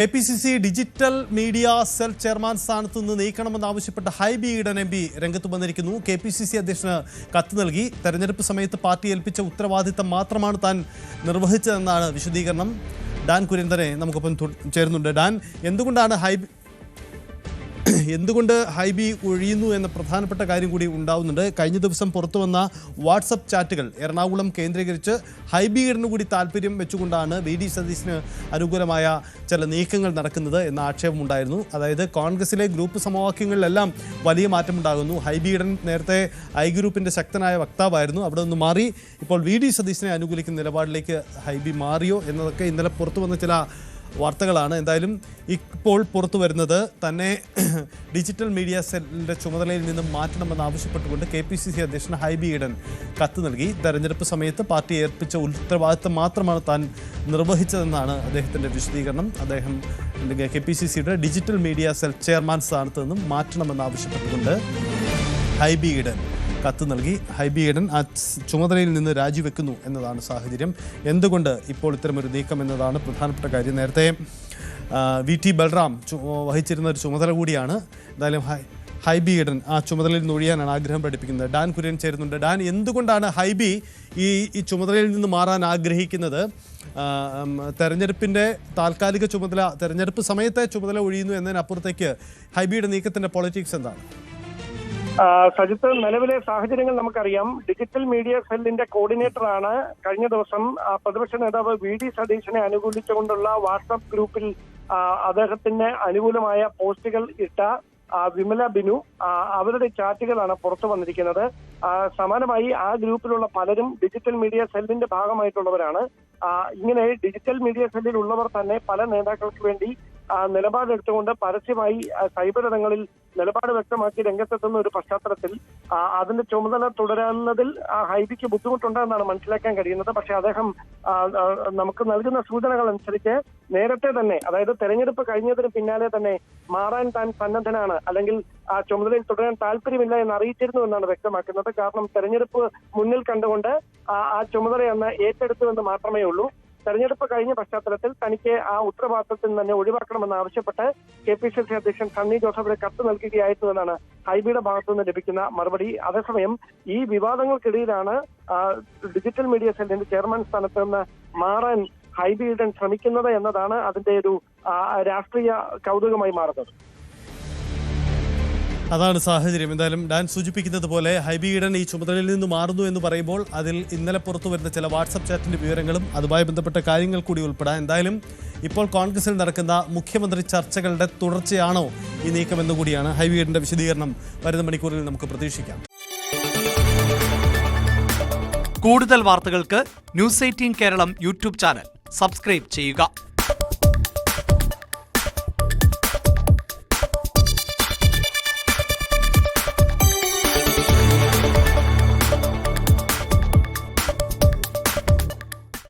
KPCC digital media cell chairman സ്ഥാനത്ത് നിന്ന് നീക്കണമെന്നാവശ്യപ്പെട്ട് Hibi Eden MP രംഗത്ത് വന്നിരിക്കുന്നു. KPCC അധ്യക്ഷന് കത്ത് നൽകി. തെരഞ്ഞെടുപ്പ് സമയത്ത് പാർട്ടി ഏൽപ്പിച്ച ഉത്തരവാദിത്തം മാത്രമാണ് താൻ നിർവഹിച്ചതെന്നാണ് വിശദീകരണം. ഡാൻ കുര്യന്തനെ നമുക്കൊപ്പം ചേരുന്നുണ്ട്. ഡാൻ, എന്തുകൊണ്ട് ഹൈബി ഒഴിയുന്നു എന്ന പ്രധാനപ്പെട്ട കാര്യം കൂടി ഉണ്ടാവുന്നുണ്ട്. കഴിഞ്ഞ ദിവസം പുറത്തു വന്ന വാട്സപ്പ് ചാറ്റുകൾ എറണാകുളം കേന്ദ്രീകരിച്ച് ഹൈബി ഈഡന് കൂടി താല്പര്യം വെച്ചുകൊണ്ടാണ് VD സതീശന് അനുകൂലമായ ചില നീക്കങ്ങൾ നടക്കുന്നത് എന്ന ആക്ഷേപമുണ്ടായിരുന്നു. അതായത് കോൺഗ്രസിലെ ഗ്രൂപ്പ് സമവാക്യങ്ങളിലെല്ലാം വലിയ മാറ്റമുണ്ടാകുന്നു. ഹൈബി ഈഡൻ നേരത്തെ ഐ ഗ്രൂപ്പിൻ്റെ ശക്തനായ വക്താവായിരുന്നു. അവിടെ നിന്ന് മാറി ഇപ്പോൾ VD സതീശനെ അനുകൂലിക്കുന്ന നിലപാടിലേക്ക് ഹൈബി മാറിയോ എന്നതൊക്കെ ഇന്നലെ പുറത്തു വന്ന ചില വാർത്തകളാണ്. എന്തായാലും ഇപ്പോൾ പുറത്തു വരുന്നത് തന്നെ ഡിജിറ്റൽ മീഡിയ സെല്ലിൻ്റെ ചുമതലയിൽ നിന്നും മാറ്റണമെന്ന് ആവശ്യപ്പെട്ടുകൊണ്ട് KPCC അധ്യക്ഷൻ ഹൈബി ഈഡൻ കത്ത് നൽകി. തെരഞ്ഞെടുപ്പ് സമയത്ത് പാർട്ടി ഏൽപ്പിച്ച ഉത്തരവാദിത്തം മാത്രമാണ് താൻ നിർവഹിച്ചതെന്നാണ് അദ്ദേഹത്തിൻ്റെ വിശദീകരണം. അദ്ദേഹം KPCCയുടെ ഡിജിറ്റൽ മീഡിയ സെൽ ചെയർമാൻ സ്ഥാനത്ത് നിന്നും മാറ്റണമെന്ന് ആവശ്യപ്പെട്ടുകൊണ്ട് ഹൈബി ഈഡൻ കത്ത് നൽകി. ഹൈബി ഈഡൻ ആ ചുമതലയിൽ നിന്ന് രാജിവെക്കുന്നു എന്നതാണ് സാഹചര്യം. എന്തുകൊണ്ട് ഇപ്പോൾ ഇത്തരമൊരു നീക്കം എന്നതാണ് പ്രധാനപ്പെട്ട കാര്യം. നേരത്തെ VT ബൽറാം വഹിച്ചിരുന്ന ഒരു ചുമതല കൂടിയാണ്. എന്തായാലും ഹൈബി ഈഡൻ ആ ചുമതലയിൽ നിന്ന് ഒഴിയാനാണ് ആഗ്രഹം പ്രകടിപ്പിക്കുന്നത്. ഡാൻ കുര്യൻ ചേരുന്നുണ്ട്. ഡാൻ, എന്തുകൊണ്ടാണ് ഹൈബി ഈ ചുമതലയിൽ നിന്ന് മാറാൻ ആഗ്രഹിക്കുന്നത്? തെരഞ്ഞെടുപ്പിൻ്റെ താൽക്കാലിക ചുമതല, തെരഞ്ഞെടുപ്പ് സമയത്തെ ചുമതല ഒഴിയുന്നു എന്നതിനപ്പുറത്തേക്ക് ഹൈബിയുടെ നീക്കത്തിൻ്റെ പൊളിറ്റിക്സ് എന്താണ്? സജിത്ത്, നിലവിലെ സാഹചര്യങ്ങൾ നമുക്കറിയാം. ഡിജിറ്റൽ മീഡിയ സെല്ലിന്റെ കോർഡിനേറ്ററാണ് കഴിഞ്ഞ ദിവസം പ്രതിപക്ഷ നേതാവ് VD സതീശനെ അനുകൂലിച്ചുകൊണ്ടുള്ള വാട്സാപ്പ് ഗ്രൂപ്പിൽ അദ്ദേഹത്തിന് അനുകൂലമായ പോസ്റ്റുകൾ ഇട്ട വിമല ബിനു. അവരുടെ ചാറ്റുകളാണ് പുറത്തു വന്നിരിക്കുന്നത്. സമാനമായി ആ ഗ്രൂപ്പിലുള്ള പലരും ഡിജിറ്റൽ മീഡിയ സെല്ലിന്റെ ഭാഗമായിട്ടുള്ളവരാണ്. ഇങ്ങനെ ഡിജിറ്റൽ മീഡിയ സെല്ലിൽ ഉള്ളവർ തന്നെ പല നേതാക്കൾക്ക് വേണ്ടി നിലപാടെടുത്തുകൊണ്ട് പരസ്യമായി സൈബർ ഇടങ്ങളിൽ നിലപാട് വ്യക്തമാക്കി രംഗത്തെത്തുന്ന ഒരു പശ്ചാത്തലത്തിൽ അതിന്റെ ചുമതല തുടരുന്നതിൽ ഹൈബിക്ക് ബുദ്ധിമുട്ടുണ്ടെന്നാണ് മനസ്സിലാക്കാൻ കഴിയുന്നത്. പക്ഷെ അദ്ദേഹം നമുക്ക് നൽകുന്ന സൂചനകൾ അനുസരിച്ച് നേരത്തെ തന്നെ, അതായത് തെരഞ്ഞെടുപ്പ് കഴിഞ്ഞതിന് പിന്നാലെ തന്നെ മാറാൻ താൻ സന്നദ്ധനാണ്, അല്ലെങ്കിൽ ആ ചുമതലയിൽ തുടരാൻ താല്പര്യമില്ല എന്ന് അറിയിച്ചിരുന്നു എന്നാണ് വ്യക്തമാക്കുന്നത്. കാരണം തെരഞ്ഞെടുപ്പ് മുന്നിൽ കണ്ടുകൊണ്ട് ആ ചുമതല അന്ന് ഏറ്റെടുത്തുവെന്ന് മാത്രമേ ഉള്ളൂ. തെരഞ്ഞെടുപ്പ് കഴിഞ്ഞ പശ്ചാത്തലത്തിൽ തനിക്ക് ആ ഉത്തരവാദിത്തത്തിൽ തന്നെ ഒഴിവാക്കണമെന്ന് ആവശ്യപ്പെട്ട് KPCC അധ്യക്ഷൻ സണ്ണി ജോസഫിന് കത്ത് നൽകുകയായിരുന്നു എന്നാണ് ഹൈബിയുടെ ഭാഗത്തുനിന്ന് ലഭിക്കുന്ന മറുപടി. അതേസമയം ഈ വിവാദങ്ങൾക്കിടയിലാണ് ഡിജിറ്റൽ മീഡിയ സെല്ലിന്റെ ചെയർമാൻ സ്ഥാനത്ത് നിന്ന് മാറാൻ ഹൈബി ഈഡൻ ശ്രമിക്കുന്നത് എന്നതാണ് അതിന്റെ ഒരു രാഷ്ട്രീയ കൗതുകമായി മാറുന്നത്. അതാണ് സാഹചര്യം. എന്തായാലും ഡാൻ സൂചിപ്പിക്കുന്നത് പോലെ ഹൈബി ഈഡൻ ഈ ചുമതലയിൽ നിന്ന് മാറുന്നു എന്ന് പറയുമ്പോൾ അതിൽ ഇന്നലെ പുറത്തു വരുന്ന ചില വാട്സപ്പ് ചാറ്റിന്റെ വിവരങ്ങളും അതുമായി ബന്ധപ്പെട്ട കാര്യങ്ങൾ കൂടി ഉൾപ്പെടാം. എന്തായാലും ഇപ്പോൾ കോൺഗ്രസിൽ നടക്കുന്ന മുഖ്യമന്ത്രി ചർച്ചകളുടെ തുടർച്ചയാണോ ഈ നീക്കമെന്ന് കൂടിയാണ് ഹൈബി ഈഡന്റെ വിശദീകരണം വരുന്ന മണിക്കൂറിൽ നമുക്ക് പ്രതീക്ഷിക്കാം. കൂടുതൽ വാർത്തകൾക്ക് News 18 കേരളം യൂട്യൂബ് ചാനൽ സബ്സ്ക്രൈബ് ചെയ്യുക.